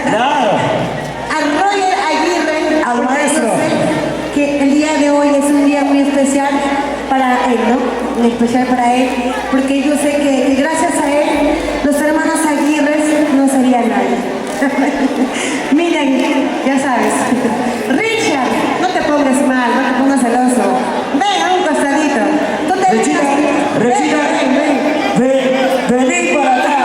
Claro. A Roger Aguirre, Al maestro. que el día de hoy es un día muy especial para él, ¿no? Muy especial para él, porque yo sé que gracias a él los hermanos Aguirre no serían nadie. Miren, ya sabes. Richard, no te pongas mal, no te pongas celoso. Ven a un costadito. Tú te Rechita, Rechita, vení para acá,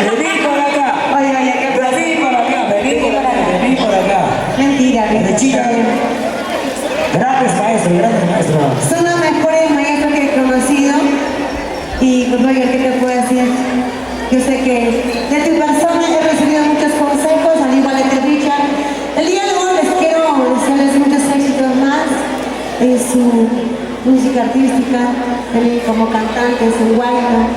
vení para acá. Oye, ¿qué pasa? Vení para acá, vení para acá. Mentira, Rechita, grandes maestros. Son los mejores maestros que he conocido. Y pues, Roger, ¿qué te puedo decir? Yo sé que de tu persona he recibido muchos consejos, al igual que Richard. El día de hoy les quiero desearles muchos éxitos más en su música artística, él como cantante, en su guayno.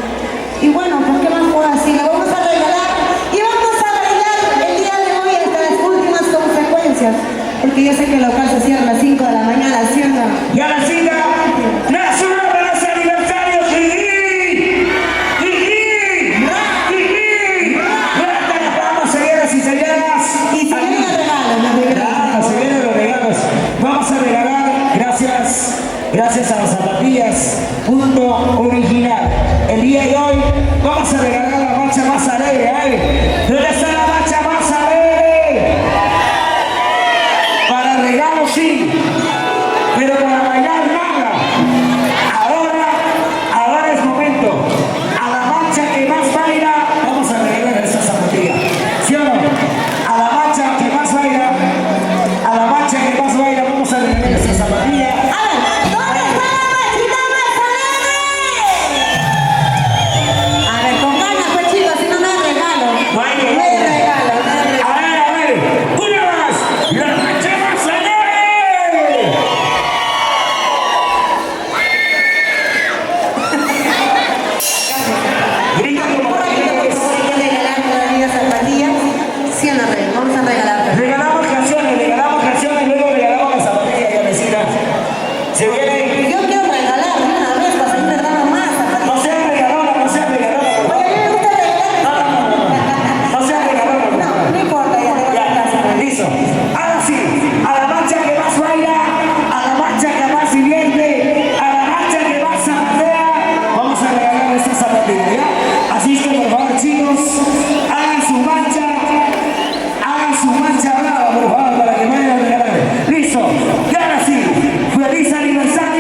Y bueno, ¿por qué más puedo decir? Lo vamos a regalar y vamos a bailar el día de hoy hasta las últimas consecuencias. Porque yo sé que el local se cierra a las 5 de la mañana, ¿sí o no? Y a la cita, nacional de los aniversarios, vamos, señoras y señoras. Y se vienen los regalos, los regalos. Claro, se vienen los regalos. Vamos a regalar, gracias a las zapatillas, punto original. El día de hoy vamos a regalar la marcha más alegre, ¿eh? ¿Dónde está la marcha más alegre? Para regalos sí, pero para bailar nada. Ahora es momento. A la marcha que más baila, vamos a regalar esa zapatilla. ¿Sí o no? A la marcha que más baila, vamos a regalar esa zapatilla. A ver, ¿dónde está la machita más alegre? A ver, con ganas, pues chicos, si no me dan regalo. No hay No hay regalo, no hay regalo. A ver, una más. La marcha más alegre. Grita como Por ahí quieres. hay que regalar todavía zapatillas. Sí o no, Rey, vamos a regalar. Regalamos canciones, luego regalamos las zapatillas, Yanecita. Se viene. Yo quiero regalar de una vez para seguir regalando más zapatillas. No seas regalona, por favor. Oye, a mí me gusta regalar. No seas regalona, por favor. No importa, ya te voy a casa. Listo. Ahora sí, a la marcha que más baila, a la marcha que más divierte, a la marcha que más zapatea, vamos a regalar esta zapatilla, ¿ya? Así es que por favor, chicos, hagan su marcha brava, por favor, para que vayan a regalar. Listo. Y ahora sí, feliz aniversario.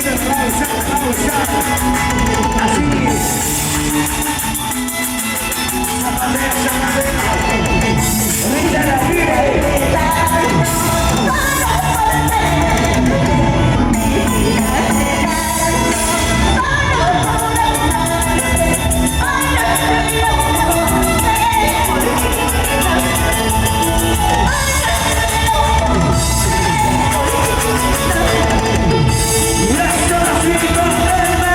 piden pausa, pausa. Así. Zapatea, zapatea. Rita la vida, Let's go,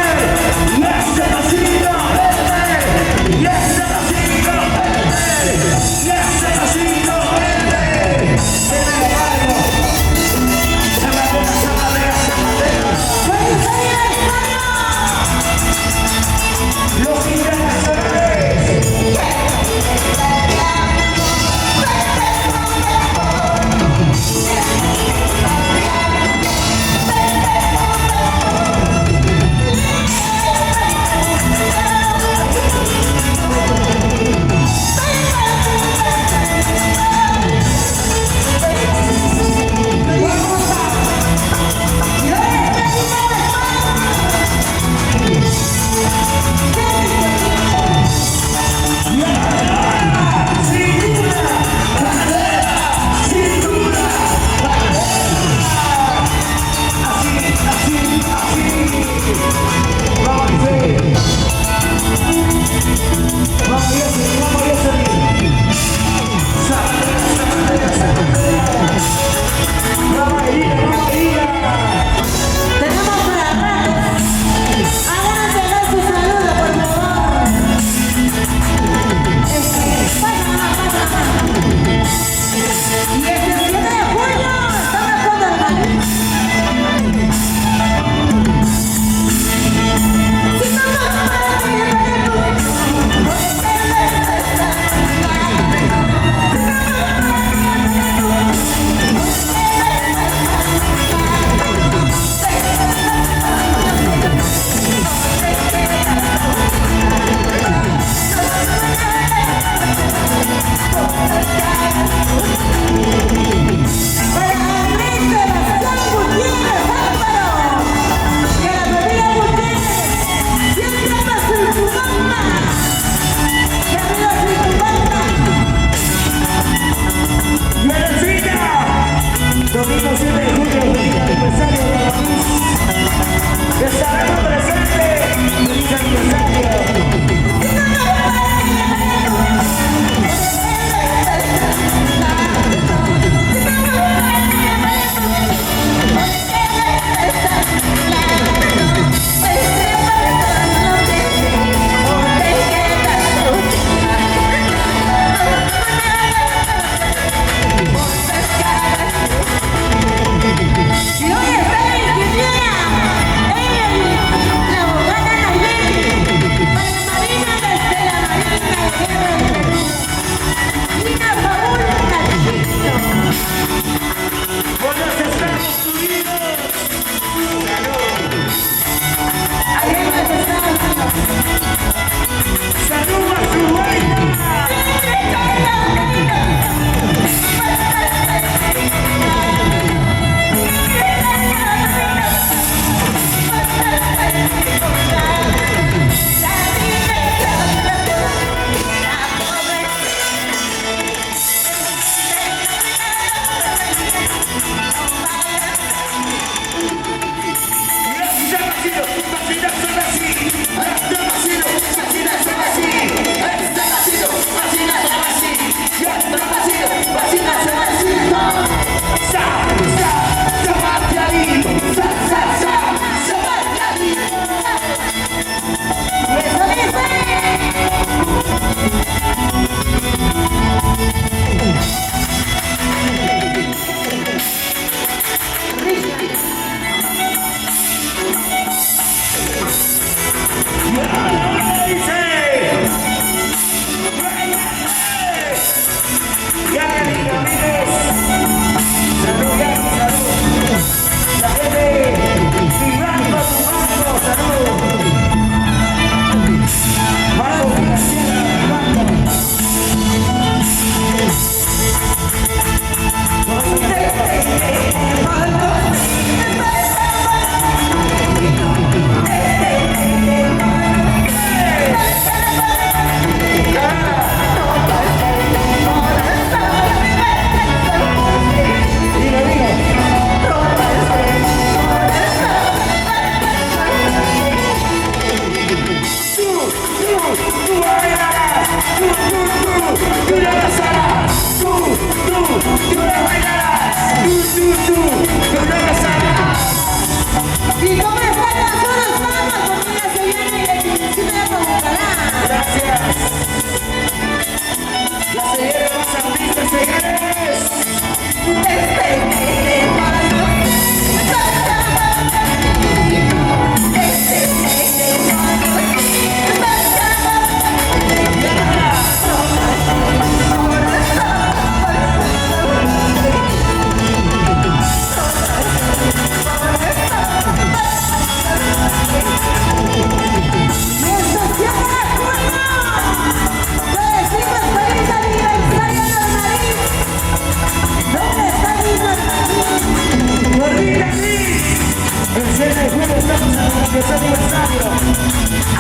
que es aniversario.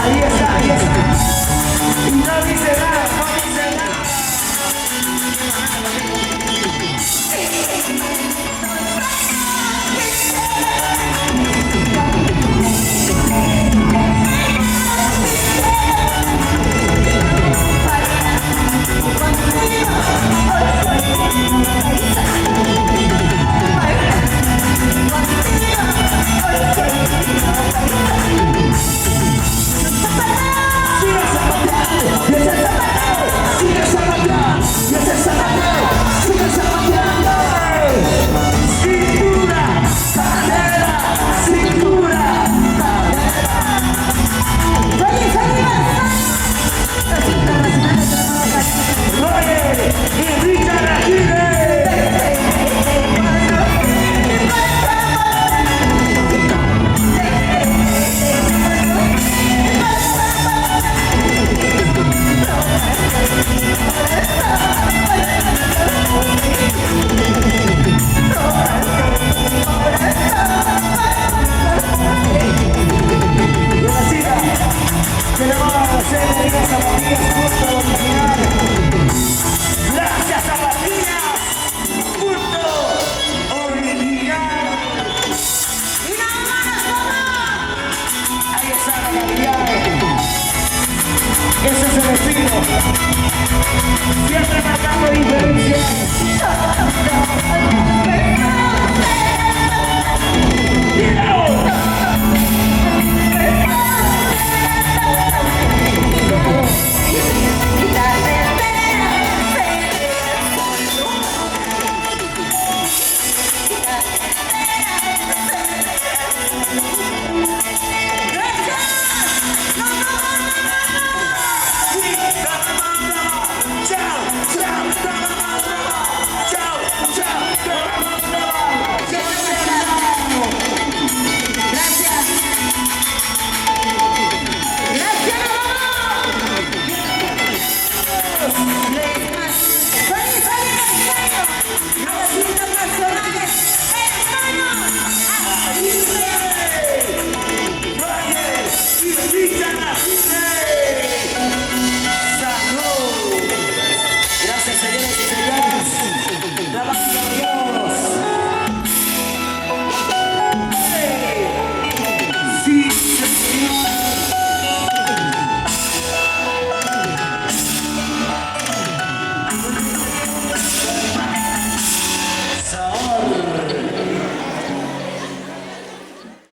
Ahí está, ahí está.